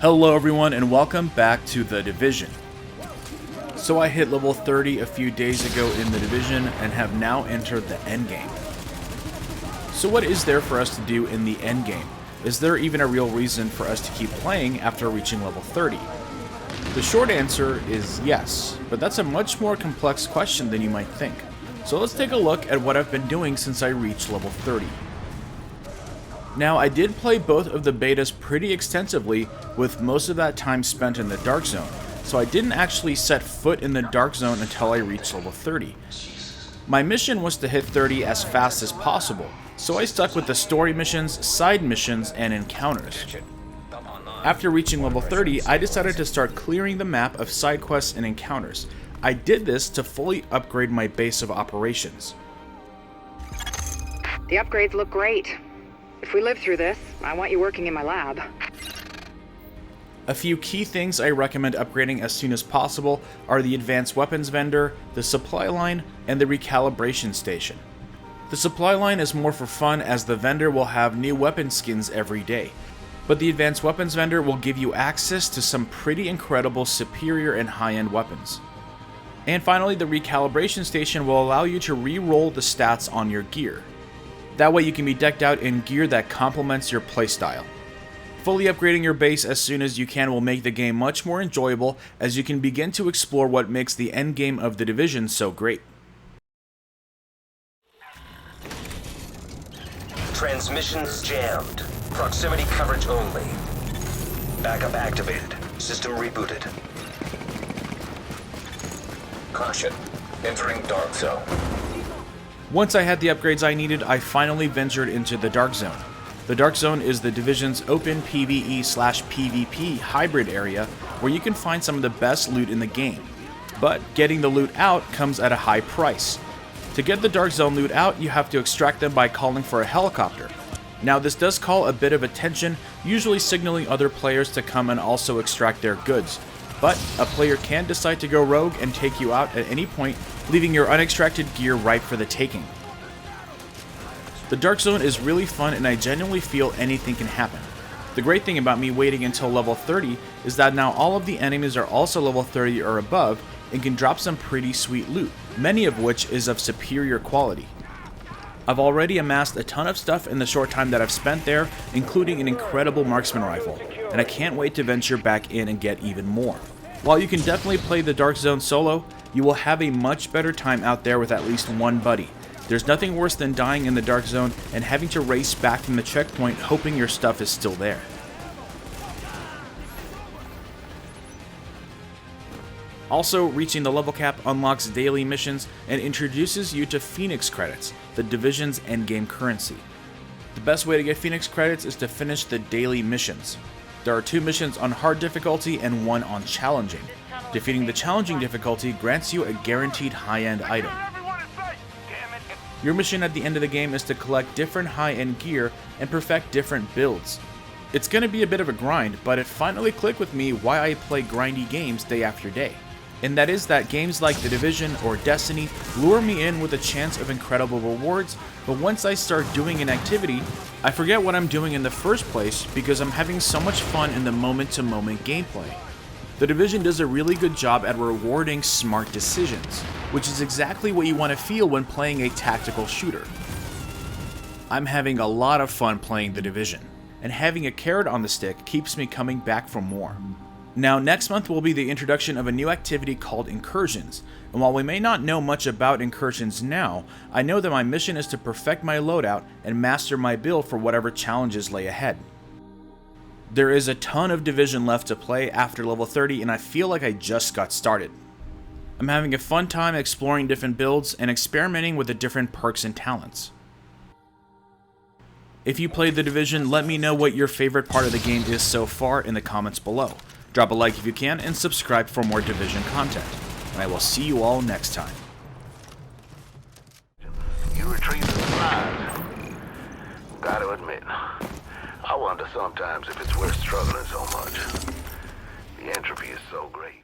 Hello everyone and welcome back to The Division. So I hit level 30 a few days ago in The Division and have now entered the Endgame. So what is there for us to do in the Endgame? Is there even a real reason for us to keep playing after reaching level 30? The short answer is yes, but that's a much more complex question than you might think. So let's take a look at what I've been doing since I reached level 30. Now, I did play both of the betas pretty extensively, with most of that time spent in the Dark Zone, so I didn't actually set foot in the Dark Zone until I reached level 30. My mission was to hit 30 as fast as possible, so I stuck with the story missions, side missions, and encounters. After reaching level 30, I decided to start clearing the map of side quests and encounters. I did this to fully upgrade my base of operations. The upgrades look great. If we live through this, I want you working in my lab. A few key things I recommend upgrading as soon as possible are the advanced weapons vendor, the supply line, and the recalibration station. The supply line is more for fun as the vendor will have new weapon skins every day, but the advanced weapons vendor will give you access to some pretty incredible superior and high-end weapons. And finally, the recalibration station will allow you to re-roll the stats on your gear. That way you can be decked out in gear that complements your playstyle. Fully upgrading your base as soon as you can will make the game much more enjoyable, as you can begin to explore what makes the endgame of The Division so great. Transmissions jammed. Proximity coverage only. Backup activated. System rebooted. Caution. Entering Dark Zone. Once I had the upgrades I needed, I finally ventured into the Dark Zone. The Dark Zone is the Division's open PvE/PvP hybrid area where you can find some of the best loot in the game. But getting the loot out comes at a high price. To get the Dark Zone loot out, you have to extract them by calling for a helicopter. Now this does call a bit of attention, usually signaling other players to come and also extract their goods. But a player can decide to go rogue and take you out at any point, leaving your unextracted gear ripe for the taking. The Dark Zone is really fun and I genuinely feel anything can happen. The great thing about me waiting until level 30 is that now all of the enemies are also level 30 or above and can drop some pretty sweet loot, many of which is of superior quality. I've already amassed a ton of stuff in the short time that I've spent there, including an incredible marksman rifle, and I can't wait to venture back in and get even more. While you can definitely play the Dark Zone solo, you will have a much better time out there with at least one buddy. There's nothing worse than dying in the Dark Zone and having to race back from the checkpoint hoping your stuff is still there. Also, reaching the level cap unlocks daily missions and introduces you to Phoenix credits, the Division's endgame currency. The best way to get Phoenix credits is to finish the daily missions. There are 2 missions on hard difficulty and 1 on challenging. Defeating the challenging difficulty grants you a guaranteed high-end item. Your mission at the end of the game is to collect different high-end gear and perfect different builds. It's going to be a bit of a grind, but it finally clicked with me why I play grindy games day after day. And that is that games like The Division or Destiny lure me in with a chance of incredible rewards, but once I start doing an activity, I forget what I'm doing in the first place because I'm having so much fun in the moment-to-moment gameplay. The Division does a really good job at rewarding smart decisions, which is exactly what you want to feel when playing a tactical shooter. I'm having a lot of fun playing The Division, and having a carrot on the stick keeps me coming back for more. Now, next month will be the introduction of a new activity called Incursions, and while we may not know much about Incursions now, I know that my mission is to perfect my loadout and master my build for whatever challenges lay ahead. There is a ton of Division left to play after level 30 and I feel like I just got started. I'm having a fun time exploring different builds and experimenting with the different perks and talents. If you played The Division, let me know what your favorite part of the game is so far in the comments below. Drop a like if you can, and subscribe for more Division content. And I will see you all next time. You retrieve the supplies. Gotta admit, I wonder sometimes if it's worth struggling so much. The entropy is so great.